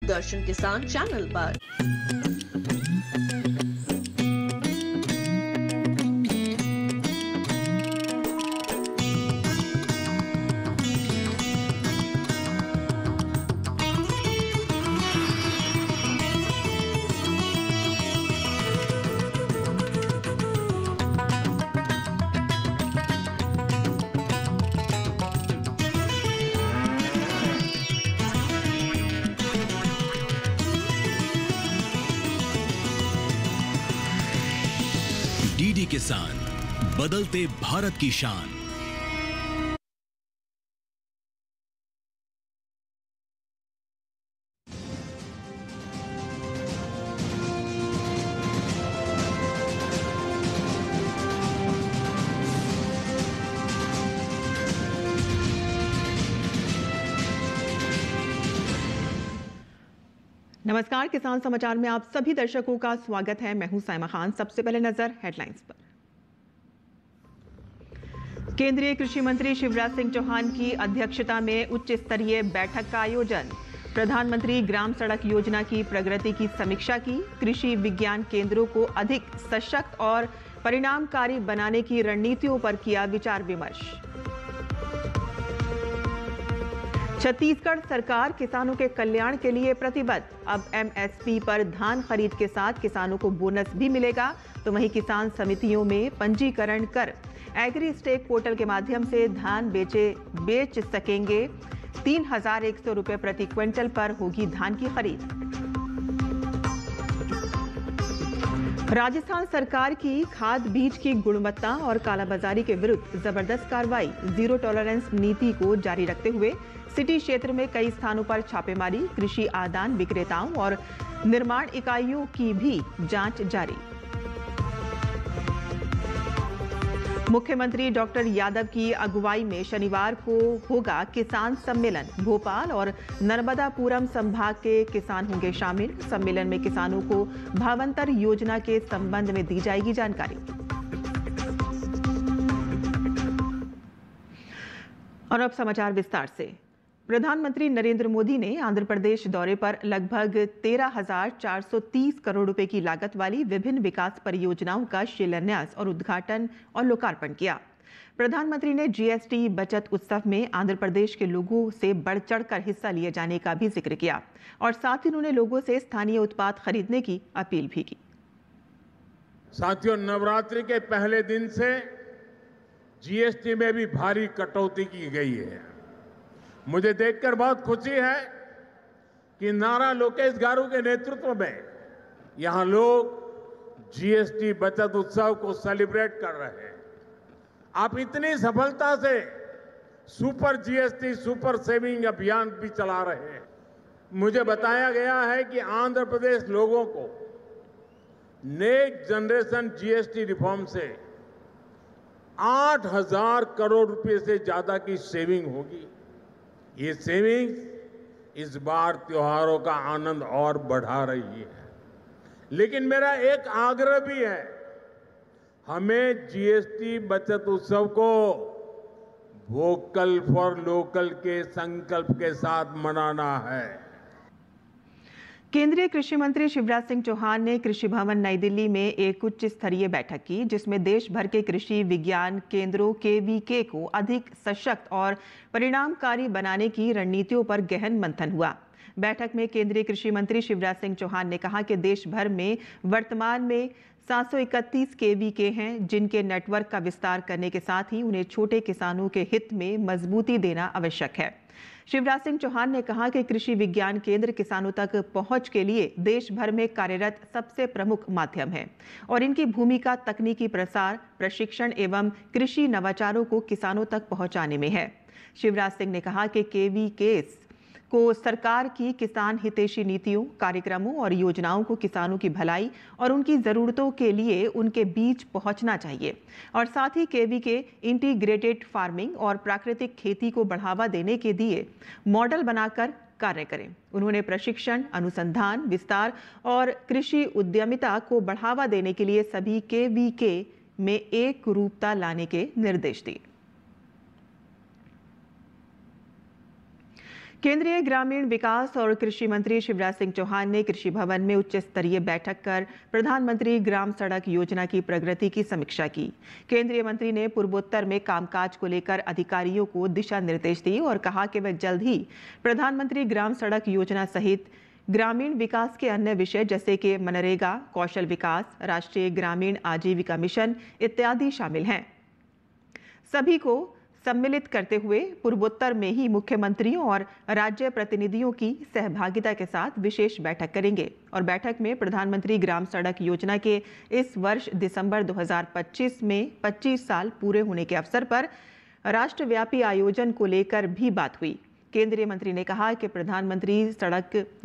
दूरदर्शन किसान चैनल पर। डीडी किसान, बदलते भारत की शान। नमस्कार, किसान समाचार में आप सभी दर्शकों का स्वागत है। मैं हूं साइमा खान। सबसे पहले नजर हेडलाइंस पर। केंद्रीय कृषि मंत्री शिवराज सिंह चौहान की अध्यक्षता में उच्च स्तरीय बैठक का आयोजन। प्रधानमंत्री ग्राम सड़क योजना की प्रगति की समीक्षा की। कृषि विज्ञान केंद्रों को अधिक सशक्त और परिणामकारी बनाने की रणनीतियों पर किया विचार विमर्श। छत्तीसगढ़ सरकार किसानों के कल्याण के लिए प्रतिबद्ध। अब एमएसपी पर धान खरीद के साथ किसानों को बोनस भी मिलेगा। तो वहीं किसान समितियों में पंजीकरण कर एग्री स्टेक पोर्टल के माध्यम से धान बेच सकेंगे। 3,100 रुपये प्रति क्विंटल पर होगी धान की खरीद। राजस्थान सरकार की खाद बीज की गुणवत्ता और कालाबाजारी के विरुद्ध जबरदस्त कार्रवाई। जीरो टॉलरेंस नीति को जारी रखते हुए सिटी क्षेत्र में कई स्थानों पर छापेमारी। कृषि आदान विक्रेताओं और निर्माण इकाइयों की भी जांच जारी। मुख्यमंत्री डॉक्टर यादव की अगुवाई में शनिवार को होगा किसान सम्मेलन। भोपाल और नर्मदापुरम संभाग के किसान होंगे शामिल। सम्मेलन में किसानों को भावांतर योजना के संबंध में दी जाएगी जानकारी। और अब समाचार विस्तार से। प्रधानमंत्री नरेंद्र मोदी ने आंध्र प्रदेश दौरे पर लगभग 13,430 करोड़ रुपए की लागत वाली विभिन्न विकास परियोजनाओं का शिलान्यास और उद्घाटन और लोकार्पण किया। प्रधानमंत्री ने जीएसटी बचत उत्सव में आंध्र प्रदेश के लोगों से बढ़ चढ़कर हिस्सा लिए जाने का भी जिक्र किया और साथ ही उन्होंने लोगों से स्थानीय उत्पाद खरीदने की अपील भी की। साथियों, नवरात्रि के पहले दिन से जीएसटी में भी भारी कटौती की गई है। मुझे देखकर बहुत खुशी है कि नारा लोकेश गारू के नेतृत्व में यहां लोग जीएसटी बचत उत्सव को सेलिब्रेट कर रहे हैं। आप इतनी सफलता से सुपर जीएसटी सुपर सेविंग अभियान भी चला रहे हैं। मुझे बताया गया है कि आंध्र प्रदेश लोगों को नेक्स्ट जनरेशन जीएसटी रिफॉर्म से 8,000 करोड़ रुपए से ज्यादा की सेविंग होगी। ये सेविंग्स इस बार त्योहारों का आनंद और बढ़ा रही है। लेकिन मेरा एक आग्रह भी है, हमें जीएसटी बचत उत्सव को वोकल फॉर लोकल के संकल्प के साथ मनाना है। केंद्रीय कृषि मंत्री शिवराज सिंह चौहान ने कृषि भवन नई दिल्ली में एक उच्च स्तरीय बैठक की, जिसमें देश भर के कृषि विज्ञान केंद्रों केवीके को अधिक सशक्त और परिणामकारी बनाने की रणनीतियों पर गहन मंथन हुआ। बैठक में केंद्रीय कृषि मंत्री शिवराज सिंह चौहान ने कहा कि देश भर में वर्तमान में 731 केवीके हैं, जिनके नेटवर्क का विस्तार करने के साथ ही उन्हें छोटे किसानों के हित में मजबूती देना आवश्यक है। शिवराज सिंह चौहान ने कहा कि कृषि विज्ञान केंद्र किसानों तक पहुंच के लिए देश भर में कार्यरत सबसे प्रमुख माध्यम है और इनकी भूमिका तकनीकी प्रसार, प्रशिक्षण एवं कृषि नवाचारों को किसानों तक पहुंचाने में है। शिवराज सिंह ने कहा कि केवीकेस को सरकार की किसान हितैषी नीतियों, कार्यक्रमों और योजनाओं को किसानों की भलाई और उनकी जरूरतों के लिए उनके बीच पहुंचना चाहिए और साथ ही केवीके इंटीग्रेटेड फार्मिंग और प्राकृतिक खेती को बढ़ावा देने के लिए मॉडल बनाकर कार्य करें। उन्होंने प्रशिक्षण, अनुसंधान, विस्तार और कृषि उद्यमिता को बढ़ावा देने के लिए सभी केवीके में एक रूपता लाने के निर्देश दिए। केंद्रीय ग्रामीण विकास और कृषि मंत्री शिवराज सिंह चौहान ने कृषि भवन में उच्च स्तरीय बैठक कर प्रधानमंत्री ग्राम सड़क योजना की प्रगति की समीक्षा की। केंद्रीय मंत्री ने पूर्वोत्तर में कामकाज को लेकर अधिकारियों को दिशा निर्देश दिए और कहा कि वे जल्द ही प्रधानमंत्री ग्राम सड़क योजना सहित ग्रामीण विकास के अन्य विषय जैसे कि मनरेगा, कौशल विकास, राष्ट्रीय ग्रामीण आजीविका मिशन इत्यादि शामिल हैं। सभी को सम्मिलित करते हुए पूर्वोत्तर में ही मुख्यमंत्रियों और राज्य प्रतिनिधियों की सहभागिता के साथ विशेष बैठक करेंगे और बैठक में प्रधानमंत्री ग्राम सड़क योजना के इस वर्ष दिसंबर 2025 में 25 साल पूरे होने के अवसर पर राष्ट्रव्यापी आयोजन को लेकर भी बात हुई। केंद्रीय मंत्री ने कहा कि प्रधानमंत्री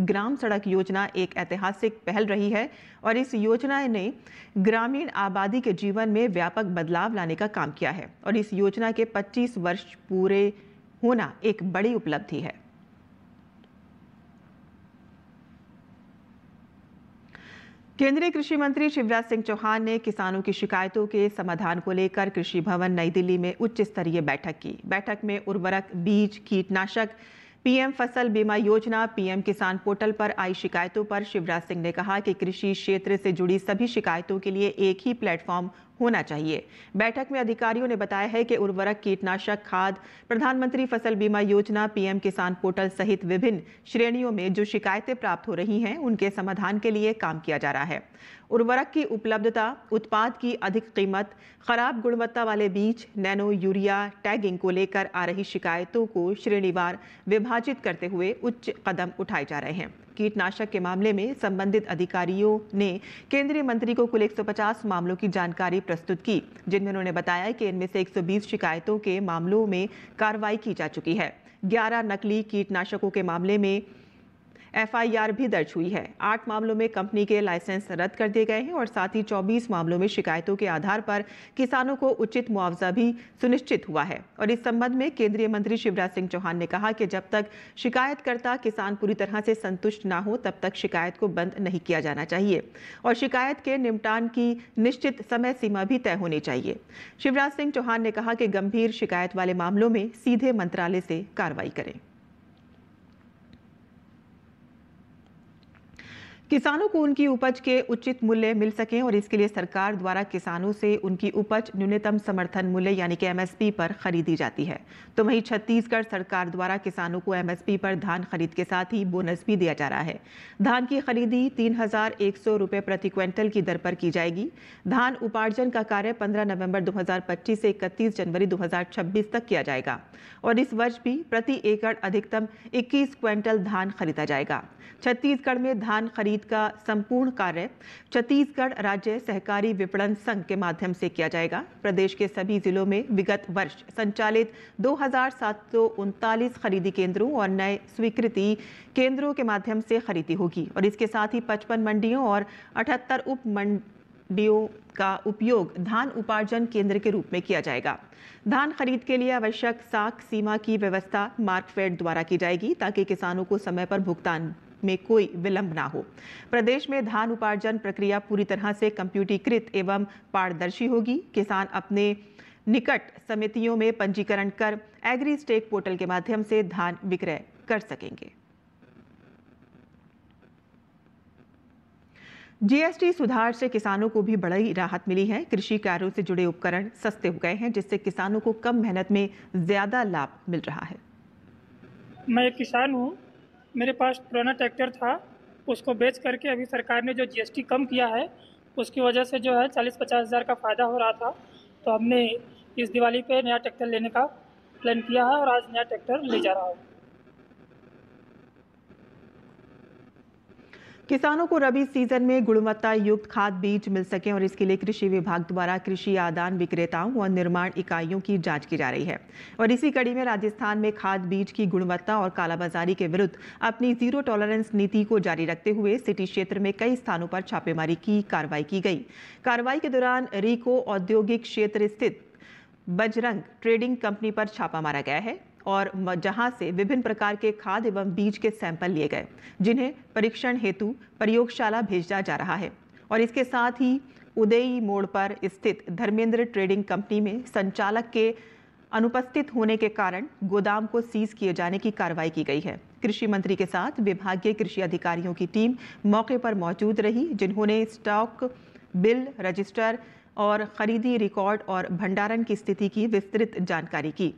ग्राम सड़क योजना एक ऐतिहासिक पहल रही है और इस योजना ने ग्रामीण आबादी के जीवन में व्यापक बदलाव लाने का काम किया है और इस योजना के 25 वर्ष पूरे होना एक बड़ी उपलब्धि है। केंद्रीय कृषि मंत्री शिवराज सिंह चौहान ने किसानों की शिकायतों के समाधान को लेकर कृषि भवन नई दिल्ली में उच्च स्तरीय बैठक की। बैठक में उर्वरक, बीज, कीटनाशक, पीएम फसल बीमा योजना, पीएम किसान पोर्टल पर आई शिकायतों पर शिवराज सिंह ने कहा कि कृषि क्षेत्र से जुड़ी सभी शिकायतों के लिए एक ही प्लेटफॉर्म होना चाहिए। बैठक में अधिकारियों ने बताया है कि उर्वरक, कीटनाशक, खाद, प्रधानमंत्री फसल बीमा योजना, पीएम किसान पोर्टल सहित विभिन्न श्रेणियों में जो शिकायतें प्राप्त हो रही हैं उनके समाधान के लिए काम किया जा रहा है। उर्वरक की उपलब्धता, उत्पाद की अधिक कीमत, खराब गुणवत्ता वाले बीज, नैनो यूरिया टैगिंग को लेकर आ रही शिकायतों को श्रेणीवार विभाजित करते हुए उच्च कदम उठाए जा रहे हैं। कीटनाशक के मामले में संबंधित अधिकारियों ने केंद्रीय मंत्री को कुल 150 मामलों की जानकारी प्रस्तुत की, जिनमें उन्होंने बताया कि इनमें से 120 शिकायतों के मामलों में कार्रवाई की जा चुकी है। 11 नकली कीटनाशकों के मामले में एफआईआर भी दर्ज हुई है। 8 मामलों में कंपनी के लाइसेंस रद्द कर दिए गए हैं और साथ ही 24 मामलों में शिकायतों के आधार पर किसानों को उचित मुआवजा भी सुनिश्चित हुआ है। और इस संबंध में केंद्रीय मंत्री शिवराज सिंह चौहान ने कहा कि जब तक शिकायतकर्ता किसान पूरी तरह से संतुष्ट ना हो तब तक शिकायत को बंद नहीं किया जाना चाहिए और शिकायत के निपटान की निश्चित समय सीमा भी तय होनी चाहिए। शिवराज सिंह चौहान ने कहा कि गंभीर शिकायत वाले मामलों में सीधे मंत्रालय से कार्रवाई करें। किसानों को उनकी उपज के उचित मूल्य मिल सके और इसके लिए सरकार द्वारा किसानों से उनकी उपज न्यूनतम समर्थन मूल्य यानी कि एमएसपी पर खरीदी जाती है। तो वहीं छत्तीसगढ़ सरकार द्वारा किसानों को एमएसपी पर धान खरीद के साथ ही बोनस भी दिया जा रहा है। धान की खरीदी 3,100 रुपये प्रति क्विंटल की दर पर की जाएगी। धान उपार्जन का कार्य 15 नवंबर 2025 से 31 जनवरी 2026 तक किया जाएगा और इस वर्ष भी प्रति एकड़ अधिकतम 21 क्विंटल धान खरीदा जाएगा। छत्तीसगढ़ में धान खरीद का संपूर्ण कार्य छत्तीसगढ़ राज्य सहकारी विपणन संघ के माध्यम से किया जाएगा। प्रदेश के सभी जिलों में विगत वर्ष संचालित 2,739 खरीदी केंद्रों और नए स्वीकृति केंद्रों के माध्यम से खरीदी होगी और इसके साथ ही 55 मंडियों और 78 उप मंडियों का उपयोग धान उपार्जन केंद्र के रूप में किया जाएगा। धान खरीद के लिए आवश्यक साख सीमा की व्यवस्था मार्कफेड द्वारा की जाएगी ताकि किसानों को समय पर भुगतान में कोई विलंब ना हो। प्रदेश में धान उपार्जन प्रक्रिया पूरी तरह से कंप्यूटरीकृत एवं पारदर्शी होगी। किसान अपने निकट समितियों में पंजीकरण कर एग्री स्टेक पोर्टल के माध्यम से धान विक्रय कर सकेंगे। जीएसटी सुधार से किसानों को भी बड़ी राहत मिली है। कृषि कार्यों से जुड़े उपकरण सस्ते हो गए हैं जिससे किसानों को कम मेहनत में ज्यादा लाभ मिल रहा है। मैं एक किसान हूँ। मेरे पास पुराना ट्रैक्टर था, उसको बेच करके अभी सरकार ने जो जीएसटी कम किया है उसकी वजह से जो है 40-50 हज़ार का फ़ायदा हो रहा था। तो हमने इस दिवाली पे नया ट्रैक्टर लेने का प्लान किया है और आज नया ट्रैक्टर ले जा रहा हूँ। किसानों को रबी सीजन में गुणवत्ता युक्त खाद बीज मिल सके और इसके लिए कृषि विभाग द्वारा कृषि आदान विक्रेताओं और निर्माण इकाइयों की जांच की जा रही है और इसी कड़ी में राजस्थान में खाद बीज की गुणवत्ता और कालाबाजारी के विरुद्ध अपनी जीरो टॉलरेंस नीति को जारी रखते हुए सिटी क्षेत्र में कई स्थानों पर छापेमारी की कार्रवाई की गई। कार्रवाई के दौरान रीको औद्योगिक क्षेत्र स्थित बजरंग ट्रेडिंग कंपनी पर छापा मारा गया है और जहां से विभिन्न प्रकार के खाद एवं बीज के सैंपल लिए गए जिन्हें परीक्षण हेतु प्रयोगशाला भेजा जा रहा है। और इसके साथ ही उदयी मोड़ पर स्थित धर्मेंद्र ट्रेडिंग कंपनी में संचालक के अनुपस्थित होने के कारण गोदाम को सीज किए जाने की कार्रवाई की गई है। कृषि मंत्री के साथ विभागीय कृषि अधिकारियों की टीम मौके पर मौजूद रही, जिन्होंने स्टॉक, बिल, रजिस्टर और खरीदी रिकॉर्ड और भंडारण की स्थिति की विस्तृत जानकारी की।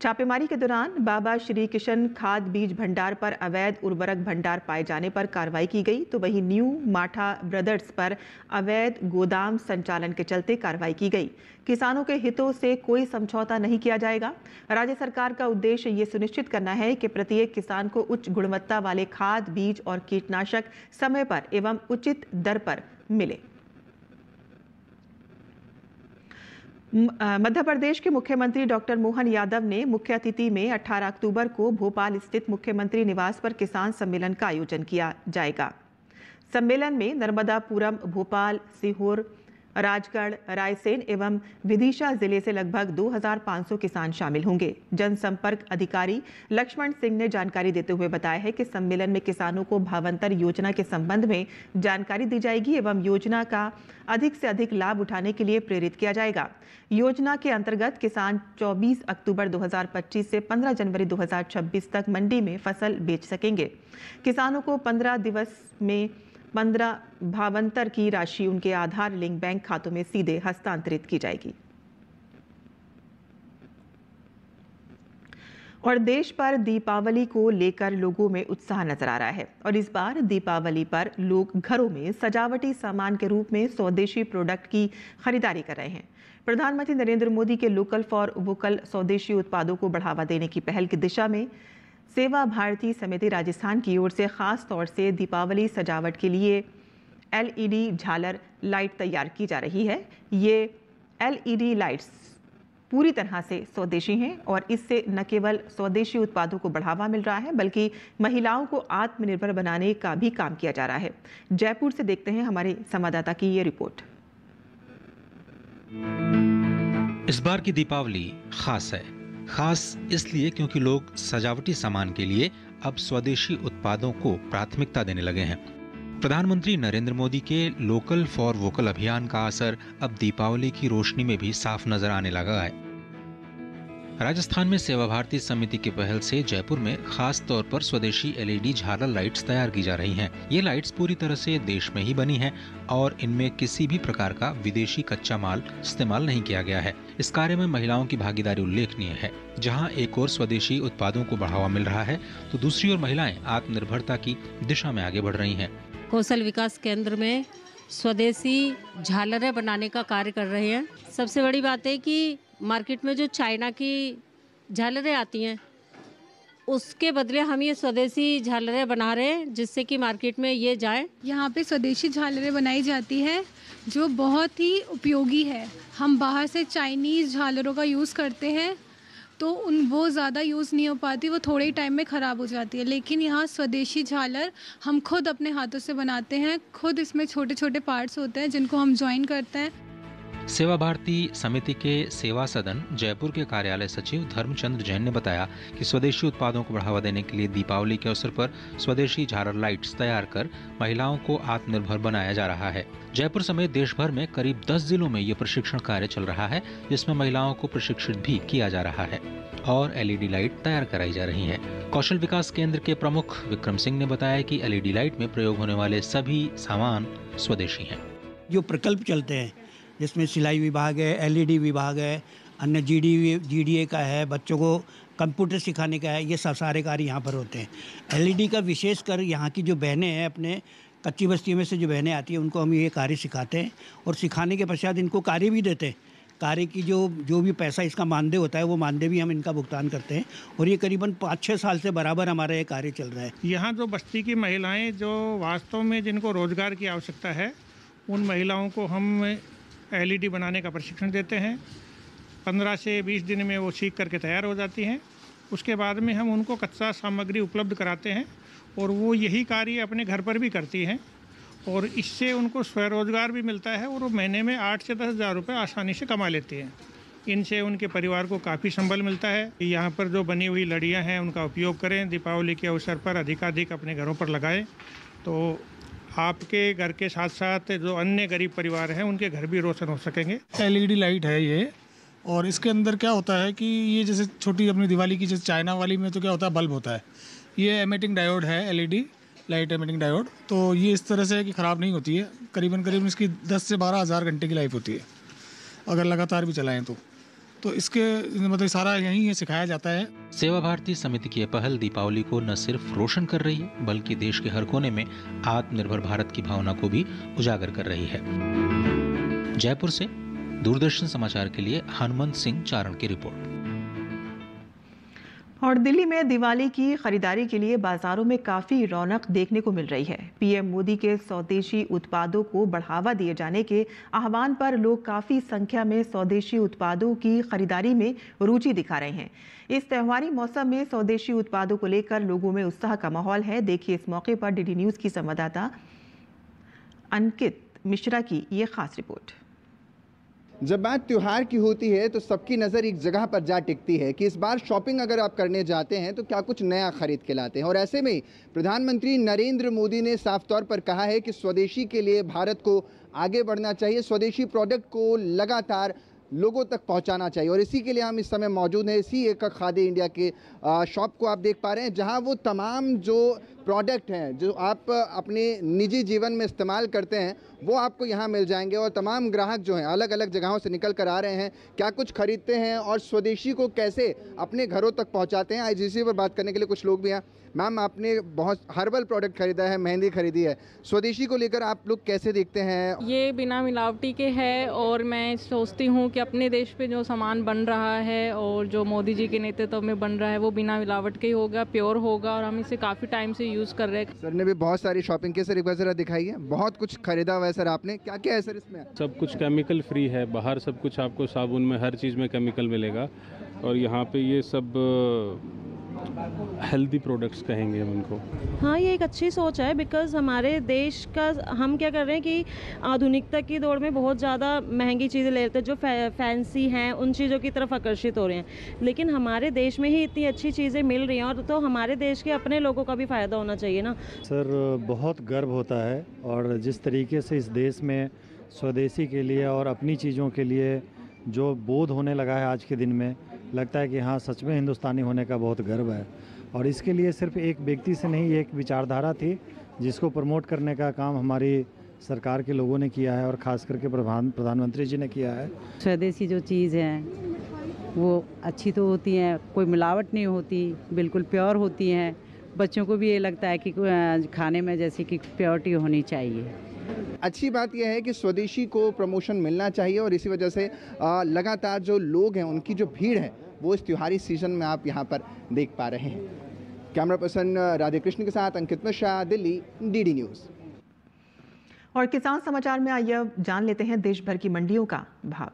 छापेमारी के दौरान बाबा श्री किशन खाद बीज भंडार पर अवैध उर्वरक भंडार पाए जाने पर कार्रवाई की गई, तो वहीं न्यू माठा ब्रदर्स पर अवैध गोदाम संचालन के चलते कार्रवाई की गई। किसानों के हितों से कोई समझौता नहीं किया जाएगा। राज्य सरकार का उद्देश्य ये सुनिश्चित करना है कि प्रत्येक किसान को उच्च गुणवत्ता वाले खाद, बीज और कीटनाशक समय पर एवं उचित दर पर मिले। मध्य प्रदेश के मुख्यमंत्री डॉक्टर मोहन यादव ने मुख्य अतिथि में 18 अक्टूबर को भोपाल स्थित मुख्यमंत्री निवास पर किसान सम्मेलन का आयोजन किया जाएगा। सम्मेलन में नर्मदापुरम, भोपाल, सीहोर, राजगढ़, रायसेन एवं विदिशा जिले से लगभग 2500 किसान शामिल होंगे। जनसंपर्क अधिकारी लक्ष्मण सिंह ने जानकारी देते हुए बताया है कि सम्मेलन में किसानों को भावांतर योजना के संबंध में जानकारी दी जाएगी एवं योजना का अधिक से अधिक लाभ उठाने के लिए प्रेरित किया जाएगा। योजना के अंतर्गत किसान 24 अक्टूबर 2025 से 15 जनवरी 2026 तक मंडी में फसल बेच सकेंगे। किसानों को 15 दिवस में 15 भावांतर की राशि उनके आधार लिंक बैंक खातों में सीधे हस्तांतरित की जाएगी। और देश पर दीपावली को लेकर लोगों में उत्साह नजर आ रहा है और इस बार दीपावली पर लोग घरों में सजावटी सामान के रूप में स्वदेशी प्रोडक्ट की खरीदारी कर रहे हैं। प्रधानमंत्री नरेंद्र मोदी के लोकल फॉर वोकल स्वदेशी उत्पादों को बढ़ावा देने की पहल की दिशा में सेवा भारती समिति राजस्थान की ओर से खास तौर से दीपावली सजावट के लिए LED झालर लाइट तैयार की जा रही है। ये LED लाइट्स पूरी तरह से स्वदेशी हैं और इससे न केवल स्वदेशी उत्पादों को बढ़ावा मिल रहा है बल्कि महिलाओं को आत्मनिर्भर बनाने का भी काम किया जा रहा है। जयपुर से देखते हैं हमारे संवाददाता की ये रिपोर्ट। इस बार की दीपावली खास है। खास इसलिए क्योंकि लोग सजावटी सामान के लिए अब स्वदेशी उत्पादों को प्राथमिकता देने लगे हैं। प्रधानमंत्री नरेंद्र मोदी के लोकल फॉर वोकल अभियान का असर अब दीपावली की रोशनी में भी साफ नजर आने लगा है। राजस्थान में सेवा भारती समिति की पहल से जयपुर में खास तौर पर स्वदेशी LED झालर लाइट्स तैयार की जा रही हैं। ये लाइट्स पूरी तरह से देश में ही बनी हैं और इनमें किसी भी प्रकार का विदेशी कच्चा माल इस्तेमाल नहीं किया गया है। इस कार्य में महिलाओं की भागीदारी उल्लेखनीय है। जहां एक ओर स्वदेशी उत्पादों को बढ़ावा मिल रहा है तो दूसरी ओर महिलाएं आत्मनिर्भरता की दिशा में आगे बढ़ रही हैं। कौशल विकास केंद्र में स्वदेशी झालरें बनाने का कार्य कर रहे हैं। सबसे बड़ी बात है कि मार्केट में जो चाइना की झालरें आती हैं उसके बदले हम ये स्वदेशी झालरें बना रहे हैं जिससे कि मार्केट में ये जाए। यहाँ पे स्वदेशी झालरें बनाई जाती है जो बहुत ही उपयोगी है। हम बाहर से चाइनीज़ झालरों का यूज़ करते हैं तो वो ज़्यादा यूज़ नहीं हो पाती, वो थोड़े ही टाइम में ख़राब हो जाती है। लेकिन यहाँ स्वदेशी झालर हम खुद अपने हाथों से बनाते हैं। खुद इसमें छोटे छोटे पार्ट्स होते हैं जिनको हम ज्वाइन करते हैं। सेवा भारती समिति के सेवा सदन जयपुर के कार्यालय सचिव धर्मचंद्र जैन ने बताया कि स्वदेशी उत्पादों को बढ़ावा देने के लिए दीपावली के अवसर पर स्वदेशी झालर लाइट्स तैयार कर महिलाओं को आत्मनिर्भर बनाया जा रहा है। जयपुर समेत देश भर में करीब 10 जिलों में ये प्रशिक्षण कार्य चल रहा है जिसमें महिलाओं को प्रशिक्षित भी किया जा रहा है और LED लाइट तैयार कराई जा रही है। कौशल विकास केंद्र के प्रमुख विक्रम सिंह ने बताया कि LED लाइट में प्रयोग होने वाले सभी सामान स्वदेशी हैं। जो प्रकल्प चलते हैं जिसमें सिलाई विभाग है, LED विभाग है, अन्य GDA का है, बच्चों को कंप्यूटर सिखाने का है, ये सब सारे कार्य यहाँ पर होते हैं। LED का विशेषकर यहाँ की जो बहनें हैं, अपने कच्ची बस्ती में से जो बहनें आती हैं उनको हम ये कार्य सिखाते हैं और सिखाने के पश्चात इनको कार्य भी देते हैं। कार्य की जो भी पैसा इसका मानदेय होता है वो मानदेय भी हम इनका भुगतान करते हैं और ये करीबन 5-6 साल से बराबर हमारा ये कार्य चल रहा है। यहाँ जो बस्ती की महिलाएँ जो वास्तव में जिनको रोजगार की आवश्यकता है उन महिलाओं को हम LED बनाने का प्रशिक्षण देते हैं। 15 से 20 दिन में वो सीख करके तैयार हो जाती हैं। उसके बाद में हम उनको कच्चा सामग्री उपलब्ध कराते हैं और वो यही कार्य अपने घर पर भी करती हैं और इससे उनको स्वरोजगार भी मिलता है और वो महीने में 8 से 10 हज़ार रुपये आसानी से कमा लेती हैं। इनसे उनके परिवार को काफ़ी संबल मिलता है। यहाँ पर जो बनी हुई लड़ियाँ हैं उनका उपयोग करें। दीपावली के अवसर पर अधिकाधिक अपने घरों पर लगाएं तो आपके घर के साथ साथ जो अन्य गरीब परिवार हैं उनके घर भी रोशन हो सकेंगे। LED लाइट है ये और इसके अंदर क्या होता है कि ये जैसे छोटी अपनी दिवाली की जैसे चाइना वाली में तो क्या होता है, बल्ब होता है, ये एमिटिंग डायोड है, LED लाइट एमिटिंग डायोड। तो ये इस तरह से है कि ख़राब नहीं होती है। करीबन इसकी 10 से 12 हज़ार घंटे की लाइफ होती है अगर लगातार भी चलाएं तो इसके मतलब सारा यहीं सिखाया जाता है। सेवा भारती समिति की यह पहल दीपावली को न सिर्फ रोशन कर रही है बल्कि देश के हर कोने में आत्मनिर्भर भारत की भावना को भी उजागर कर रही है। जयपुर से दूरदर्शन समाचार के लिए हनुमंत सिंह चारण की रिपोर्ट। और दिल्ली में दिवाली की खरीदारी के लिए बाजारों में काफी रौनक देखने को मिल रही है। पीएम मोदी के स्वदेशी उत्पादों को बढ़ावा दिए जाने के आह्वान पर लोग काफी संख्या में स्वदेशी उत्पादों की खरीदारी में रुचि दिखा रहे हैं। इस त्योहारी मौसम में स्वदेशी उत्पादों को लेकर लोगों में उत्साह का माहौल है। देखिए इस मौके पर डीडी न्यूज की संवाददाता अंकित मिश्रा की ये खास रिपोर्ट। जब बात त्योहार की होती है तो सबकी नज़र एक जगह पर जा टिकती है कि इस बार शॉपिंग अगर आप करने जाते हैं तो क्या कुछ नया खरीद के लाते हैं। और ऐसे में प्रधानमंत्री नरेंद्र मोदी ने साफ तौर पर कहा है कि स्वदेशी के लिए भारत को आगे बढ़ना चाहिए, स्वदेशी प्रोडक्ट को लगातार लोगों तक पहुंचाना चाहिए। और इसी के लिए हम इस समय मौजूद हैं इसी एक खादी इंडिया के शॉप को आप देख पा रहे हैं, जहां वो तमाम जो प्रोडक्ट हैं जो आप अपने निजी जीवन में इस्तेमाल करते हैं वो आपको यहाँ मिल जाएंगे। और तमाम ग्राहक जो हैं अलग अलग जगहों से निकल कर आ रहे हैं, क्या कुछ खरीदते हैं और स्वदेशी को कैसे अपने घरों तक पहुँचाते हैं। आज इसी पर बात करने के लिए कुछ लोग भी हैं। मैम, आपने बहुत हर्बल प्रोडक्ट खरीदा है, मेहंदी खरीदी है, स्वदेशी को लेकर आप लोग कैसे देखते हैं? ये बिना मिलावटी के है और मैं सोचती हूँ कि अपने देश पे जो सामान बन रहा है और जो मोदी जी के नेतृत्व में बन रहा है वो बिना मिलावट के ही होगा, प्योर होगा और हम इसे काफ़ी टाइम से यूज़ कर रहे हैं। सर ने भी बहुत सारी शॉपिंग की, सर एक बार जरा दिखाइए। बहुत कुछ खरीदा हुआ है सर आपने, क्या क्या है सर इसमें? सब कुछ केमिकल फ्री है, बाहर सब कुछ आपको साबुन में हर चीज़ में केमिकल मिलेगा और यहाँ पे ये सब हेल्दी प्रोडक्ट्स कहेंगे हम इनको। हाँ, ये एक अच्छी सोच है बिकॉज़ हमारे देश का हम क्या कर रहे हैं कि आधुनिकता की दौड़ में बहुत ज़्यादा महंगी चीज़ें ले लेते हैं जो फैंसी हैं, उन चीज़ों की तरफ आकर्षित हो रहे हैं। लेकिन हमारे देश में ही इतनी अच्छी चीज़ें मिल रही हैं और तो हमारे देश के अपने लोगों का भी फ़ायदा होना चाहिए ना। सर, बहुत गर्व होता है और जिस तरीके से इस देश में स्वदेशी के लिए और अपनी चीज़ों के लिए जो बोध होने लगा है आज के दिन में, लगता है कि हाँ सच में हिंदुस्तानी होने का बहुत गर्व है। और इसके लिए सिर्फ एक व्यक्ति से नहीं, ये एक विचारधारा थी जिसको प्रमोट करने का काम हमारी सरकार के लोगों ने किया है और ख़ास करके प्रधानमंत्री जी ने किया है। स्वदेशी जो चीज़ है वो अच्छी तो होती हैं, कोई मिलावट नहीं होती, बिल्कुल प्योर होती हैं। बच्चों को भी ये लगता है कि खाने में जैसे कि प्योरिटी होनी चाहिए। अच्छी बात यह है कि स्वदेशी को प्रमोशन मिलना चाहिए और इसी वजह से लगातार जो लोग हैं उनकी जो भीड़ है वो इस त्योहारी सीजन में आप यहाँ पर देख पा रहे हैं। कैमरा पर्सन राधे कृष्ण के साथ अंकित मिश्रा, दिल्ली, डीडी न्यूज़। और किसान समाचार में आइए जान लेते हैं देश भर की मंडियों का भाव।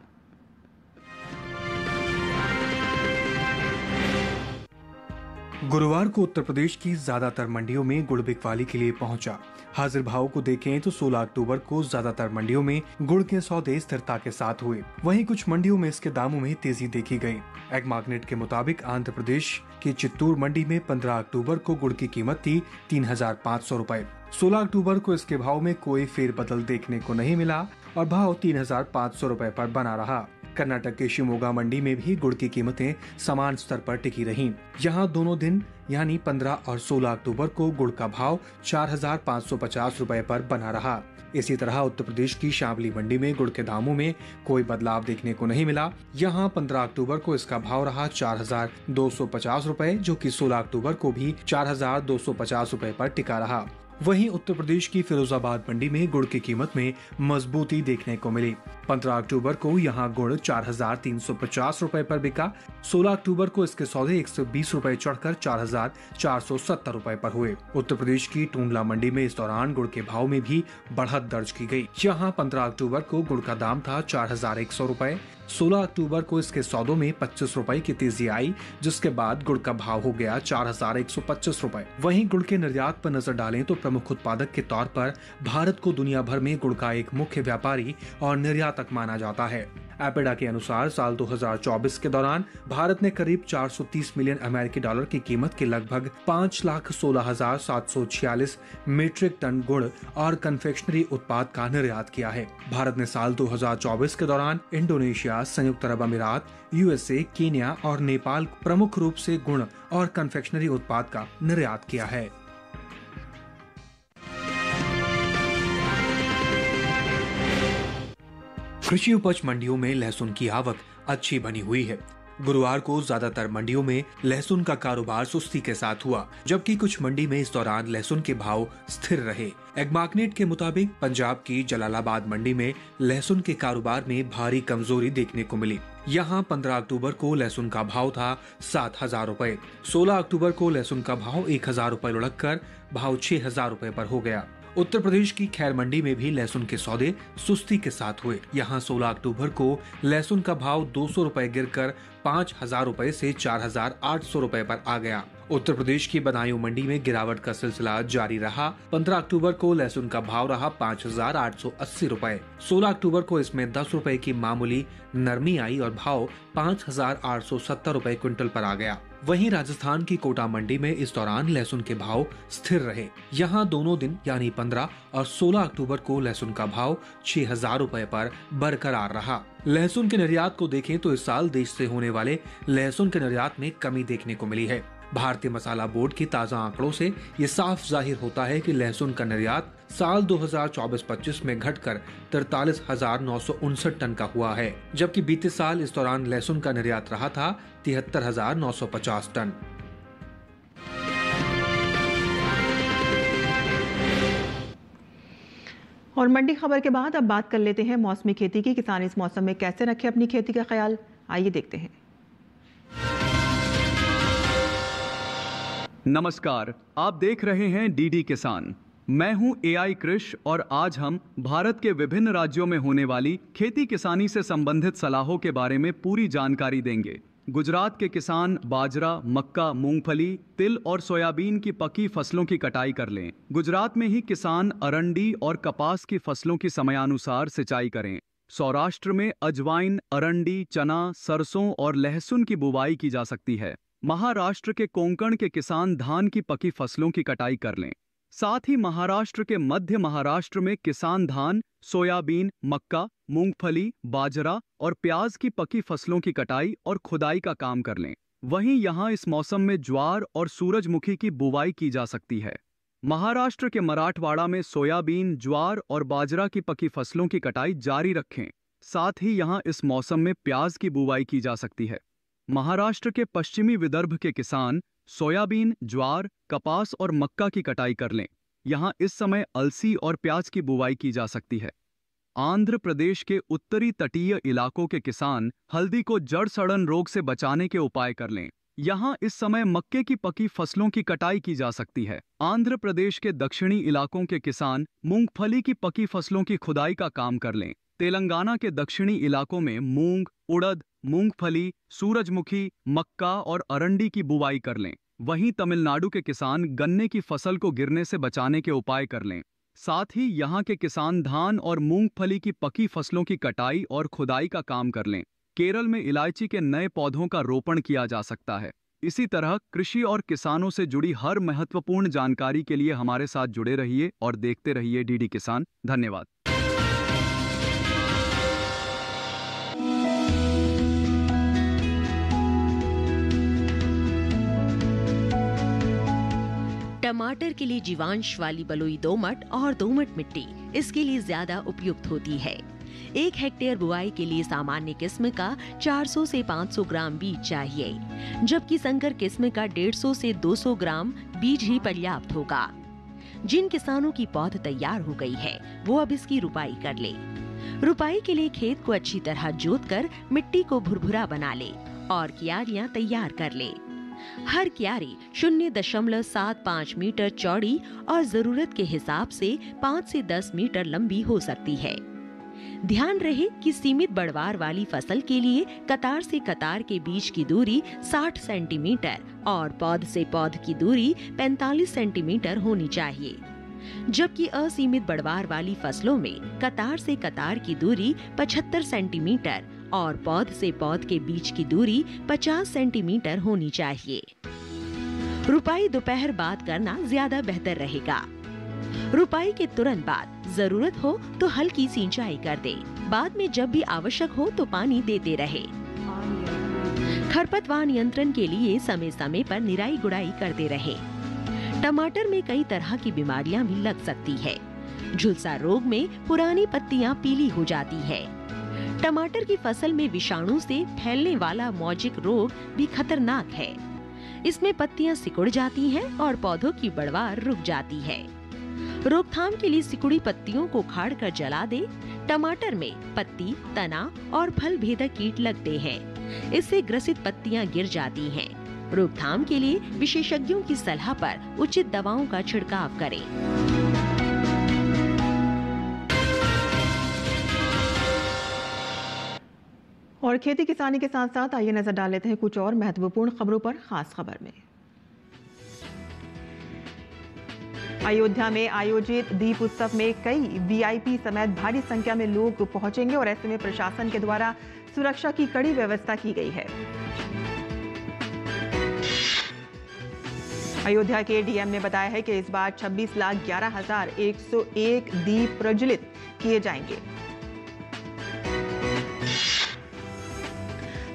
गुरुवार को उत्तर प्रदेश की ज्यादातर मंडियों में गुड़ बिकवाली के लिए पहुंचा। हाजिर भाव को देखें तो 16 अक्टूबर को ज्यादातर मंडियों में गुड़ के सौदे स्थिरता के साथ हुए। वहीं कुछ मंडियों में इसके दामों में तेजी देखी गई। एग मैग्नेट के मुताबिक आंध्र प्रदेश की चित्तूर मंडी में 15 अक्टूबर को गुड़ की कीमत थी 3,500 रुपए। 16 अक्टूबर को इसके भाव में कोई फेरबदल देखने को नहीं मिला और भाव 3,500 रुपए पर बना रहा। कर्नाटक के शिमोगा मंडी में भी गुड़ की कीमतें समान स्तर पर टिकी रहीं। यहाँ दोनों दिन यानी 15 और 16 अक्टूबर को गुड़ का भाव 4,550 रुपए पर बना रहा। इसी तरह उत्तर प्रदेश की शामली मंडी में गुड़ के दामों में कोई बदलाव देखने को नहीं मिला। यहाँ 15 अक्टूबर को इसका भाव रहा 4,250 रुपए, जो कि 16 अक्टूबर को भी 4,250 रुपए पर टिका रहा। वहीं उत्तर प्रदेश की फिरोजाबाद मंडी में गुड़ की कीमत में मजबूती देखने को मिली। 15 अक्टूबर को यहां गुड़ 4,350 रुपए पर बिका। 16 अक्टूबर को इसके सौदे 120 रुपए चढ़कर 4,470 रुपए पर हुए। उत्तर प्रदेश की टूंडला मंडी में इस दौरान गुड़ के भाव में भी बढ़त दर्ज की गई। यहां 15 अक्टूबर को गुड़ का दाम था 4,100 रुपए। 16 अक्टूबर को इसके सौदों में 25 रुपए की तेजी आई, जिसके बाद गुड़ का भाव हो गया 4,125 रुपए। वहीं गुड़ के निर्यात पर नजर डालें तो प्रमुख उत्पादक के तौर पर भारत को दुनिया भर में गुड़ का एक मुख्य व्यापारी और निर्यातक माना जाता है। एपेडा के अनुसार साल 2024 के दौरान भारत ने करीब 430 मिलियन अमेरिकी डॉलर की कीमत के लगभग 5,16,746 मीट्रिक टन गुड़ और कन्फेक्शनरी उत्पाद का निर्यात किया है। भारत ने साल 2024 के दौरान इंडोनेशिया, संयुक्त अरब अमीरात, यूएसए, कीनिया और नेपाल प्रमुख रूप से गुड़ और कन्फेक्शनरी उत्पाद का निर्यात किया है। कृषि उपज मंडियों में लहसुन की आवक अच्छी बनी हुई है। गुरुवार को ज्यादातर मंडियों में लहसुन का कारोबार सुस्ती के साथ हुआ, जबकि कुछ मंडी में इस दौरान लहसुन के भाव स्थिर रहे। एग्मार्कनेट के मुताबिक पंजाब की जलालाबाद मंडी में लहसुन के कारोबार में भारी कमजोरी देखने को मिली। यहाँ 15 अक्टूबर को लहसुन का भाव था 7,000 रुपए। 16 अक्टूबर को लहसुन का भाव 1,000 रुपए लुढ़क कर भाव 6,000 रुपए पर हो गया। उत्तर प्रदेश की खैर मंडी में भी लहसुन के सौदे सुस्ती के साथ हुए। यहाँ 16 अक्टूबर को लहसुन का भाव 200 रुपए गिरकर 5,000 रुपए से 4,800 रुपए पर आ गया। उत्तर प्रदेश की बदायूं मंडी में गिरावट का सिलसिला जारी रहा। 15 अक्टूबर को लहसुन का भाव रहा 5,880 रुपए। 16 अक्टूबर को इसमें 10 रुपए की मामूली नरमी आई और भाव 5,870 रुपए क्विंटल पर आ गया। वहीं राजस्थान की कोटा मंडी में इस दौरान लहसुन के भाव स्थिर रहे। यहाँ दोनों दिन यानी 15 और 16 अक्टूबर को लहसुन का भाव 6,000 रुपए पर बरकरार रहा। लहसुन के निर्यात को देखें तो इस साल देश से होने वाले लहसुन के निर्यात में कमी देखने को मिली है। भारतीय मसाला बोर्ड के ताज़ा आंकड़ों से ये साफ जाहिर होता है कि लहसुन का निर्यात साल 2024-25 में घटकर 43,959 टन का हुआ है, जबकि बीते साल इस दौरान लहसुन का निर्यात रहा था 73,950 टन। और मंडी खबर के बाद अब बात कर लेते हैं मौसमी खेती की। किसान इस मौसम में कैसे रखें अपनी खेती का ख्याल, आइए देखते हैं। नमस्कार, आप देख रहे हैं डीडी किसान। मैं हूं एआई कृष और आज हम भारत के विभिन्न राज्यों में होने वाली खेती किसानी से संबंधित सलाहों के बारे में पूरी जानकारी देंगे। गुजरात के किसान बाजरा, मक्का, मूंगफली, तिल और सोयाबीन की पकी फसलों की कटाई कर लें। गुजरात में ही किसान अरंडी और कपास की फसलों की समयानुसार सिंचाई करें। सौराष्ट्र में अजवाइन, अरंडी, चना, सरसों और लहसुन की बुवाई की जा सकती है। महाराष्ट्र के कोंकण के किसान धान की पकी फसलों की कटाई कर लें। साथ ही महाराष्ट्र के मध्य महाराष्ट्र में किसान धान, सोयाबीन, मक्का, मूंगफली, बाजरा और प्याज की पकी फसलों की कटाई और खुदाई का काम कर लें। वहीं यहां इस मौसम में ज्वार और सूरजमुखी की बुवाई की जा सकती है। महाराष्ट्र के मराठवाड़ा में सोयाबीन, ज्वार और बाजरा की पकी फसलों की कटाई जारी रखें। साथ ही यहां इस मौसम में प्याज की बुवाई की जा सकती है। महाराष्ट्र के पश्चिमी विदर्भ के किसान सोयाबीन, ज्वार, कपास और मक्का की कटाई कर लें। यहाँ इस समय अलसी और प्याज की बुवाई की जा सकती है। आंध्र प्रदेश के उत्तरी तटीय इलाकों के किसान हल्दी को जड़ सड़न रोग से बचाने के उपाय कर लें। यहाँ इस समय मक्के की पकी फसलों की कटाई की जा सकती है। आंध्र प्रदेश के दक्षिणी इलाकों के किसान मूंगफली की पकी फसलों की खुदाई का काम कर लें। तेलंगाना के दक्षिणी इलाकों में मूंग, उड़द, मूंगफली, सूरजमुखी, मक्का और अरंडी की बुवाई कर लें। वहीं तमिलनाडु के किसान गन्ने की फसल को गिरने से बचाने के उपाय कर लें। साथ ही यहाँ के किसान धान और मूंगफली की पकी फसलों की कटाई और खुदाई का काम कर लें। केरल में इलायची के नए पौधों का रोपण किया जा सकता है। इसी तरह कृषि और किसानों से जुड़ी हर महत्वपूर्ण जानकारी के लिए हमारे साथ जुड़े रहिए और देखते रहिए डीडी किसान। धन्यवाद। टमाटर के लिए जीवांश वाली बलुई दोमट और दोमट मिट्टी इसके लिए ज्यादा उपयुक्त होती है। 1 हेक्टेयर बुआई के लिए सामान्य किस्म का 400 से 500 ग्राम बीज चाहिए, जबकि संकर किस्म का 150 से 200 ग्राम बीज ही पर्याप्त होगा। जिन किसानों की पौध तैयार हो गई है वो अब इसकी रुपाई कर ले। रुपाई के लिए खेत को अच्छी तरह जोतकर मिट्टी को भुरभुरा बना ले और क्यारियां तैयार कर ले। हर क्यारी 0.75 मीटर चौड़ी और जरूरत के हिसाब से 5 से 10 मीटर लंबी हो सकती है। ध्यान रहे कि सीमित बढ़वार वाली फसल के लिए कतार से कतार के बीच की दूरी 60 सेंटीमीटर और पौध से पौध की दूरी 45 सेंटीमीटर होनी चाहिए, जबकि असीमित बढ़वार वाली फसलों में कतार से कतार की दूरी 75 सेंटीमीटर और पौध से पौध के बीच की दूरी 50 सेंटीमीटर होनी चाहिए। रुपाई दोपहर बाद करना ज्यादा बेहतर रहेगा। रुपाई के तुरंत बाद जरूरत हो तो हल्की सिंचाई कर दे। बाद में जब भी आवश्यक हो तो पानी देते रहे। खरपतवार नियंत्रण के लिए समय समय पर निराई गुड़ाई करते रहे। टमाटर में कई तरह की बीमारियां भी लग सकती है। झुलसा रोग में पुरानी पत्तियां पीली हो जाती है। टमाटर की फसल में विषाणु से फैलने वाला मौजिक रोग भी खतरनाक है। इसमें पत्तियां सिकुड़ जाती हैं और पौधों की बढ़वार रुक जाती है। रोकथाम के लिए सिकुड़ी पत्तियों को उखाड़ कर जला दे। टमाटर में पत्ती, तना और फल भेदक कीट लगते हैं। इससे ग्रसित पत्तियां गिर जाती हैं। रोकथाम के लिए विशेषज्ञों की सलाह पर उचित दवाओं का छिड़काव करें। और खेती किसानी के साथ साथ आइए नजर डाल लेते हैं कुछ और महत्वपूर्ण खबरों पर। खास खबर में अयोध्या में आयोजित दीप उत्सव में कई वीआईपी समेत भारी संख्या में लोग पहुंचेंगे और ऐसे में प्रशासन के द्वारा सुरक्षा की कड़ी व्यवस्था की गई है। अयोध्या के डीएम ने बताया है कि इस बार 26,11,101 दीप प्रज्वलित किए जाएंगे।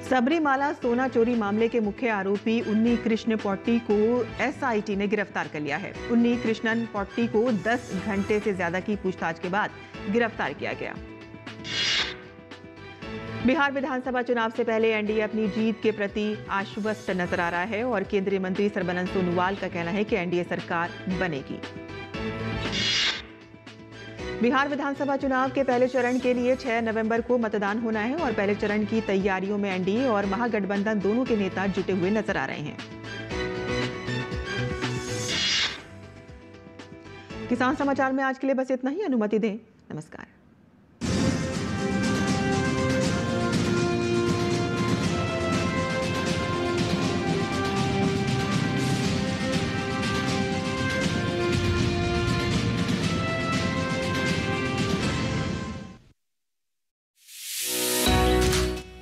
सबरीमाला सोना चोरी मामले के मुख्य आरोपी उन्नी कृष्ण पोट्टी को एसआईटी ने गिरफ्तार कर लिया है। उन्नी कृष्णन पोट्टी को 10 घंटे से ज्यादा की पूछताछ के बाद गिरफ्तार किया गया। बिहार विधानसभा चुनाव से पहले एनडीए अपनी जीत के प्रति आश्वस्त नजर आ रहा है और केंद्रीय मंत्री सर्बानंद सोनोवाल का कहना है कि एनडीए सरकार बनेगी। बिहार विधानसभा चुनाव के पहले चरण के लिए 6 नवंबर को मतदान होना है और पहले चरण की तैयारियों में एनडीए और महागठबंधन दोनों के नेता जुटे हुए नजर आ रहे हैं। किसान समाचार में आज के लिए बस इतना ही। अनुमति दें। नमस्कार।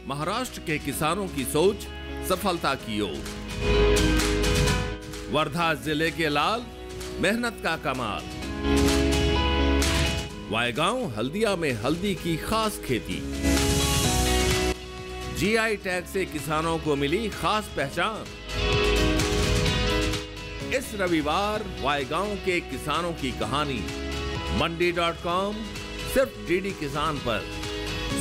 महाराष्ट्र के किसानों की सोच सफलता की ओर। वर्धा जिले के लाल मेहनत का कमाल। वायगांव हल्दिया में हल्दी की खास खेती। जीआई टैग से किसानों को मिली खास पहचान। इस रविवार वायगांव के किसानों की कहानी मंडी.com सिर्फ डीडी किसान पर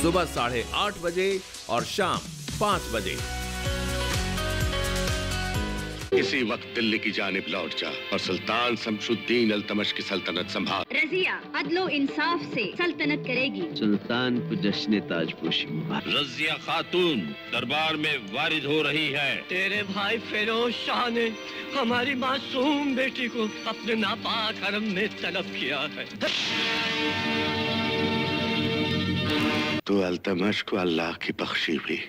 सुबह 8:30 बजे और शाम 5 बजे। इसी वक्त दिल्ली की जानिब लौट जा और सुल्तान शमशुद्दीन अल्तमश की सल्तनत संभाल। रजिया अदलो इंसाफ से सल्तनत करेगी। सुल्तान को जश्न ताजपोशी मुबारक। रजिया खातून दरबार में वारिद हो रही है। तेरे भाई फिरोज शाह ने हमारी मासूम बेटी को अपने नापाक हरम में तलब किया है। तो अल्तमश को अल्लाह की बख्शी हुई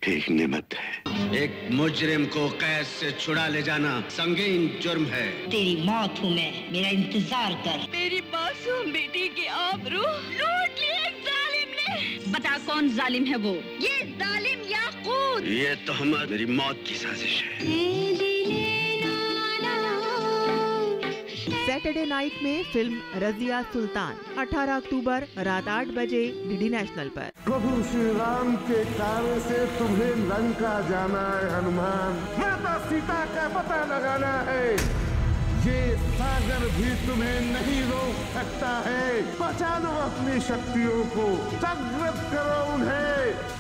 एक नेमत है। एक मुजरिम को कैद से छुड़ा ले जाना संगीन जुर्म है। तेरी मौत हूँ मैं, मेरा इंतजार कर। मेरी मासूम बेटी की आबरू लूट ली एक जालिम ने। बता कौन जालिम है वो? ये जालिम याकूत। ये तहमत मेरी मौत की साजिश है। सैटरडे नाइट में फिल्म रजिया सुल्तान 18 अक्टूबर रात 8 बजे डीडी नेशनल पर। प्रभु श्री राम के कार्य से तुम्हें लंका जाना है हनुमान। माता सीता का पता लगाना है। ये सागर भी तुम्हें नहीं रोक सकता है। बचा लो अपनी शक्तियों को, जागृत करो उन्हें।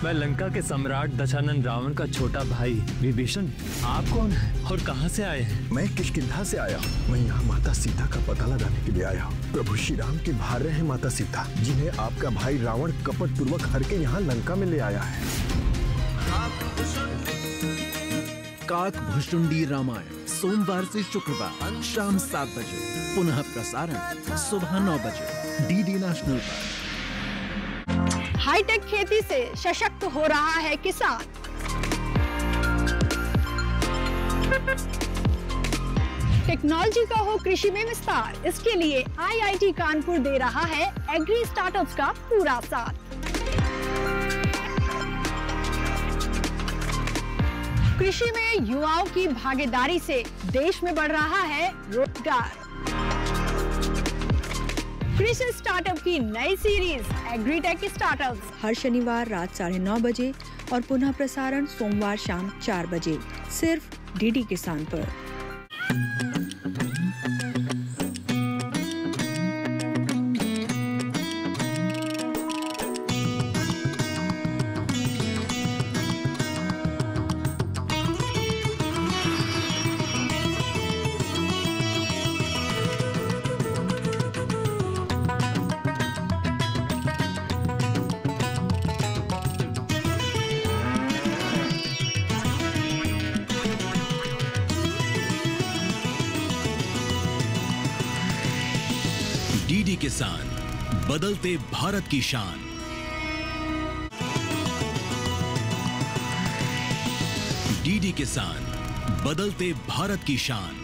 मैं लंका के सम्राट दशानन रावण का छोटा भाई विभीषण। आप कौन हैं और कहां से आए हैं? मैं किष्किंधा से आया हूँ। मैं यहाँ माता सीता का पता लगाने के लिए आया हूँ। प्रभु श्री राम के भार्य हैं माता सीता, जिन्हें आपका भाई रावण कपट पूर्वक हर के यहाँ लंका में ले आया है। काक भुशुंडी रामायण सोमवार से शुक्रवार शाम 7 बजे, पुनः प्रसारण सुबह 9 बजे डीडी नेशनल पर। हाईटेक खेती से सशक्त हो रहा है किसान। टेक्नोलॉजी का हो कृषि में विस्तार, इसके लिए आईआईटी कानपुर दे रहा है एग्री स्टार्टअप्स का पूरा साथ। कृषि में युवाओं की भागीदारी से देश में बढ़ रहा है रोजगार। कृषि स्टार्टअप की नई सीरीज एग्रीटेक स्टार्टअप्स हर शनिवार रात 9:30 बजे और पुनः प्रसारण सोमवार शाम 4 बजे सिर्फ डीडी किसान पर। डीडी किसान, बदलते भारत की शान। डीडी किसान, बदलते भारत की शान।